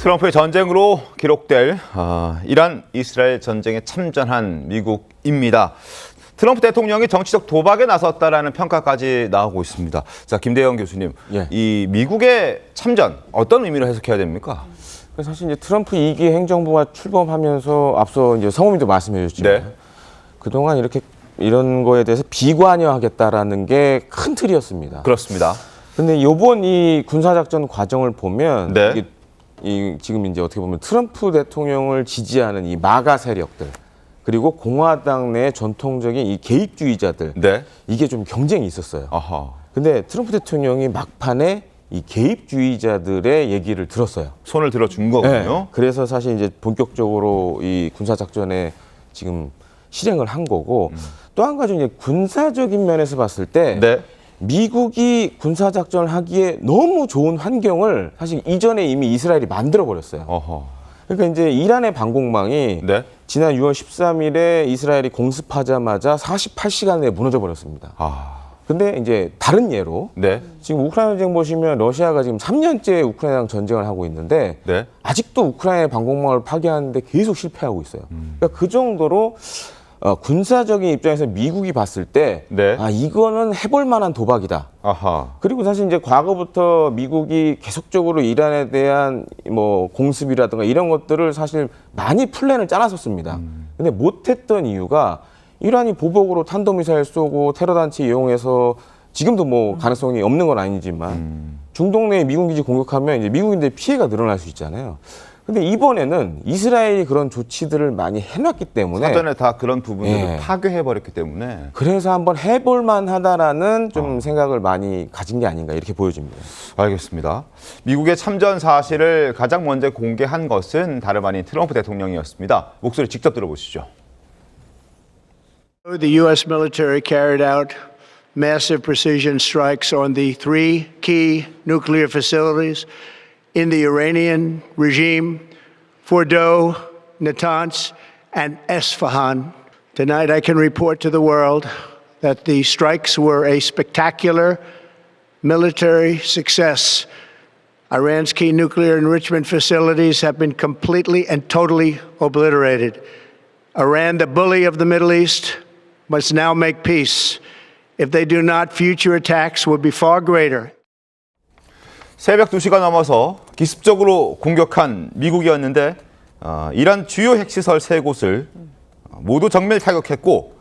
트럼프의 전쟁으로 기록될 이란 이스라엘 전쟁에 참전한 미국입니다. 트럼프 대통령이 정치적 도박에 나섰다라는 평가까지 나오고 있습니다. 자, 김대영 교수님, 이 미국의 참전 어떤 의미로 해석해야 됩니까? 사실 이제 트럼프 2기 행정부가 출범하면서 앞서 이제 성우님도 말씀해 주셨죠. 그동안 이런 거에 대해서 비관여하겠다라는 게 큰 틀이었습니다. 그렇습니다. 근데 이번 이 군사작전 과정을 보면 지금 이제 어떻게 보면 트럼프 대통령을 지지하는 이 마가 세력들 그리고 공화당 내 전통적인 이 개입주의자들 이게 좀 경쟁이 있었어요. 근데 트럼프 대통령이 막판에 이 개입주의자들의 얘기를 들었어요. 손을 들어준 거군요. 그래서 사실 이제 본격적으로 이 군사작전에 지금 실행을 한 거고 또 한 가지 이제 군사적인 면에서 봤을 때 미국이 군사작전을 하기에 너무 좋은 환경을 사실 이전에 이미 이스라엘이 만들어 버렸어요. 그러니까 이제 이란의 방공망이 지난 6월 13일에 이스라엘이 공습하자마자 48시간 내에 무너져 버렸습니다. 근데 이제 다른 예로 지금 우크라이나 전쟁 보시면 러시아가 지금 3년째 우크라이나랑 전쟁을 하고 있는데 아직도 우크라이나의 방공망을 파괴하는데 계속 실패하고 있어요. 그러니까 그 정도로 군사적인 입장에서 미국이 봤을 때 이거는 해볼 만한 도박이다. 그리고 사실 이제 과거부터 미국이 계속적으로 이란에 대한 뭐 공습이라든가 이런 것들을 사실 많이 플랜을 짜놨었습니다. 근데 못했던 이유가 이란이 보복으로 탄도미사일 쏘고 테러단체 이용해서 지금도 뭐 가능성이 없는 건 아니지만 중동 내 미군 기지 공격하면 이제 미국인들 피해가 늘어날 수 있잖아요. 근데 이번에는 이스라엘이 그런 조치들을 많이 해놨기 때문에 사전에 다 그런 부분들을 파괴해버렸기 때문에 그래서 한번 해볼 만하다라는 좀 생각을 많이 가진 게 아닌가 이렇게 보여집니다. 알겠습니다. 미국의 참전 사실을 가장 먼저 공개한 것은 다름 아닌 트럼프 대통령이었습니다. 목소리 직접 들어보시죠. The U.S. military carried out massive precision strikes on the three key nuclear facilities in the Iranian regime, Fordow, Natanz, and Esfahan. Tonight I can report to the world that the strikes were a spectacular military success. Iran's key nuclear enrichment facilities have been completely and totally obliterated. Iran, the bully of the Middle East, must now make peace. If they do not, future attacks will be far greater. 새벽 2시가 넘어서 기습적으로 공격한 미국이었는데 이란 주요 핵시설 3곳을 모두 정밀 타격했고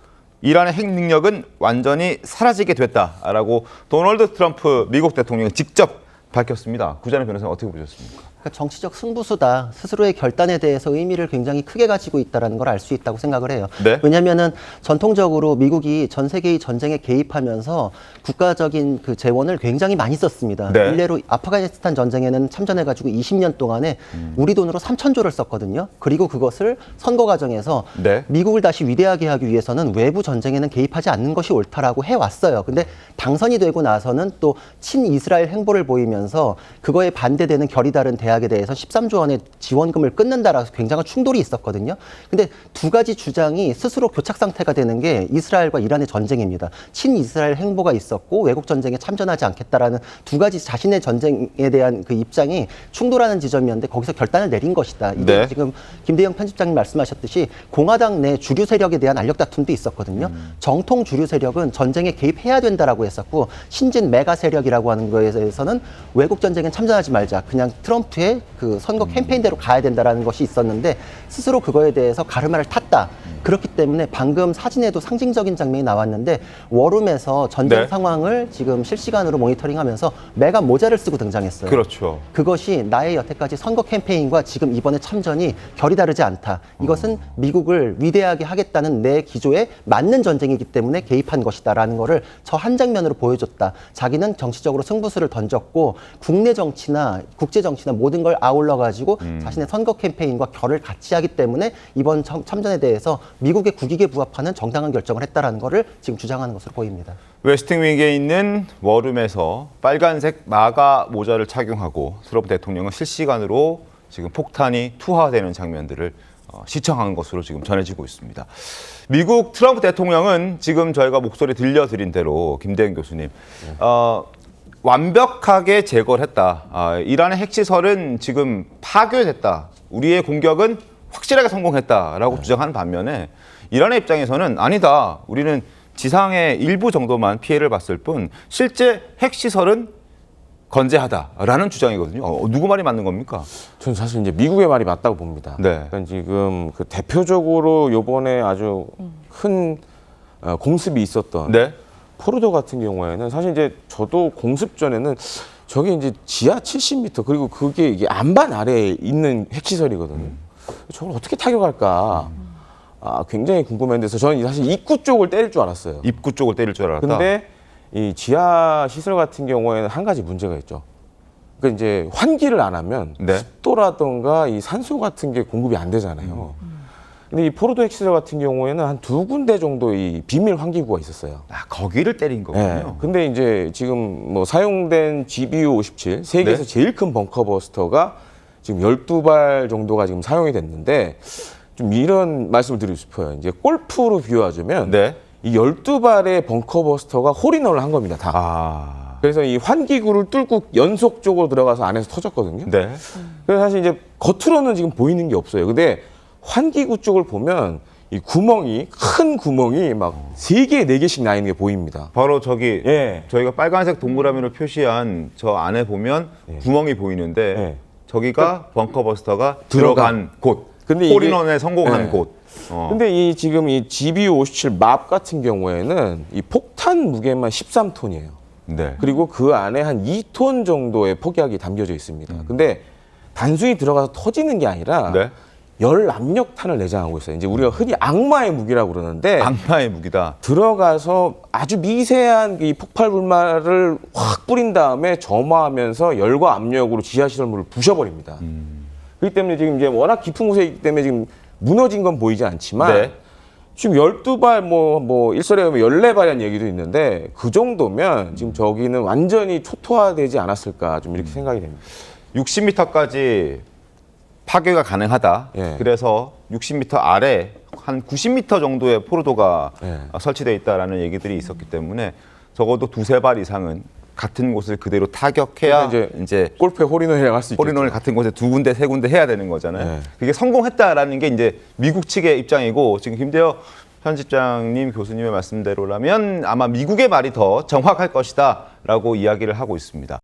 이란의 핵 능력은 완전히 사라지게 됐다라고 도널드 트럼프 미국 대통령이 직접 밝혔습니다. 구자는 변호사는 어떻게 보셨습니까? 그러니까 정치적 승부수다. 스스로의 결단에 대해서 의미를 굉장히 크게 가지고 있다는 걸 알 수 있다고 생각을 해요. 왜냐하면은 전통적으로 미국이 전 세계의 전쟁에 개입하면서 국가적인 그 재원을 굉장히 많이 썼습니다. 일례로 아프가니스탄 전쟁에는 참전해가지고 20년 동안에 우리 돈으로 3,000조를 썼거든요. 그리고 그것을 선거 과정에서 미국을 다시 위대하게 하기 위해서는 외부 전쟁에는 개입하지 않는 것이 옳다라고 해왔어요. 근데 당선이 되고 나서는 또 친이스라엘 행보를 보이면서 그거에 반대되는 결이 다른 대학에 대해서 13조 원의 지원금을 끊는다라서 굉장한 충돌이 있었거든요. 근데 두 가지 주장이 스스로 교착 상태가 되는 게 이스라엘과 이란의 전쟁입니다. 친이스라엘 행보가 있었고 외국 전쟁에 참전하지 않겠다라는 두 가지 자신의 전쟁에 대한 그 입장이 충돌하는 지점이었는데 거기서 결단을 내린 것이다. 이게 지금 김대영 편집장님 말씀하셨듯이 공화당 내 주류 세력에 대한 알력 다툼도 있었거든요. 정통 주류 세력은 전쟁에 개입해야 된다라고 했었고 신진 메가 세력이라고 하는 거에 대해서는 외국 전쟁엔 참전하지 말자. 그냥 트럼프의 그 선거 캠페인대로 가야 된다라는 것이 있었는데 스스로 그거에 대해서 가르마를 탔다. 그렇기 때문에 방금 사진에도 상징적인 장면이 나왔는데 워룸에서 전쟁 상황을 지금 실시간으로 모니터링하면서 메가 모자를 쓰고 등장했어요. 그것이 나의 여태까지 선거 캠페인과 지금 이번에 참전이 결이 다르지 않다. 이것은 미국을 위대하게 하겠다는 내 기조에 맞는 전쟁이기 때문에 개입한 것이다라는 거를 저 한 장면으로 보여줬다. 자기는 정치적으로 승부수를 던졌고 국내 정치나 국제 정치나 모든 걸 아울러 가지고 자신의 선거 캠페인과 결을 같이 하기 때문에 이번 참전에 대해서 미국의 국익에 부합하는 정당한 결정을 했다라는 것을 지금 주장하는 것으로 보입니다. 웨스팅윙에 있는 워룸에서 빨간색 마가 모자를 착용하고 트럼프 대통령은 실시간으로 지금 폭탄이 투하되는 장면들을 시청한 것으로 지금 전해지고 있습니다. 미국 트럼프 대통령은 지금 저희가 목소리 들려드린 대로 김대현 교수님, 완벽하게 제거를 했다. 이란의 핵시설은 지금 파괴됐다. 우리의 공격은 확실하게 성공했다라고 주장하는 반면에 이란의 입장에서는 아니다. 우리는 지상의 일부 정도만 피해를 봤을 뿐 실제 핵시설은 건재하다라는 주장이거든요. 누구 말이 맞는 겁니까? 저는 사실 이제 미국의 말이 맞다고 봅니다. 네. 그러니까 지금 그 대표적으로 요번에 아주 큰 공습이 있었던 네. 포르도 같은 경우에는 사실 이제 저도 공습 전에는 저게 이제 지하 70m 그리고 그게 이게 안반 아래에 있는 핵시설이거든요. 저걸 어떻게 타격할까? 굉장히 궁금했는데 저는 사실 입구 쪽을 때릴 줄 알았어요. 입구 쪽을 때릴 줄 알았다. 근데 이 지하 시설 같은 경우에는 한 가지 문제가 있죠. 그러니까 이제 환기를 안 하면 네. 습도라던가 이 산소 같은 게 공급이 안 되잖아요. 근데 이 포르도 핵시설 같은 경우에는 한 2군데 정도 이 비밀 환기구가 있었어요. 거기를 때린 거군요. 네. 근데 이제 지금 뭐 사용된 GBU-57 세계에서 네. 제일 큰 벙커버스터가 지금 12발 정도가 지금 사용이 됐는데 좀 이런 말씀을 드리고 싶어요. 이제 골프로 비유하자면 네. 이 12발의 벙커버스터가 홀인원을 한 겁니다. 다. 그래서 이 환기구를 뚫고 연속적으로 들어가서 안에서 터졌거든요. 네. 그래서 사실 이제 겉으로는 지금 보이는 게 없어요. 근데 환기구 쪽을 보면 이 구멍이 큰 구멍이 막 3개, 4개씩 나 있는 게 보입니다. 바로 저기 예. 저희가 빨간색 동그라미로 표시한 저 안에 보면 구멍이 보이는데 예. 저기가 벙커버스터가 들어간 곳. 근데 홀인원에 성공한 예. 곳. 근데 이 지금 이 GBU-57 맙 같은 경우에는 이 폭탄 무게만 13톤이에요. 네. 그리고 그 안에 한 2톤 정도의 폭약이 담겨져 있습니다. 근데 단순히 들어가서 터지는 게 아니라 네. 열 압력탄을 내장하고 있어요. 이제 우리가 흔히 악마의 무기라고 그러는데 악마의 무기다. 들어가서 아주 미세한 이 폭발 불말을 확 뿌린 다음에 점화하면서 열과 압력으로 지하시설물을 부셔버립니다. 그렇기 때문에 지금 이제 워낙 깊은 곳에 있기 때문에 지금 무너진 건 보이지 않지만 네. 지금 12발 뭐 일설에 보면 14발이라는 얘기도 있는데 그 정도면 지금 저기는 완전히 초토화되지 않았을까 좀 이렇게 생각이 됩니다. 60m까지 파괴가 가능하다. 예. 그래서 60m 아래 한 90m 정도의 포르도가 예. 설치되어 있다라는 얘기들이 있었기 때문에 적어도 2-3발 이상은 같은 곳을 그대로 타격해야 그러니까 이제 골프에 홀인원이라고 할 수 있겠죠. 홀인원을 같은 곳에 2군데, 3군데 해야 되는 거잖아요. 네. 그게 성공했다라는 게 이제 미국 측의 입장이고 지금 김대호 편집장님, 교수님의 말씀대로라면 아마 미국의 말이 더 정확할 것이다라고 이야기를 하고 있습니다.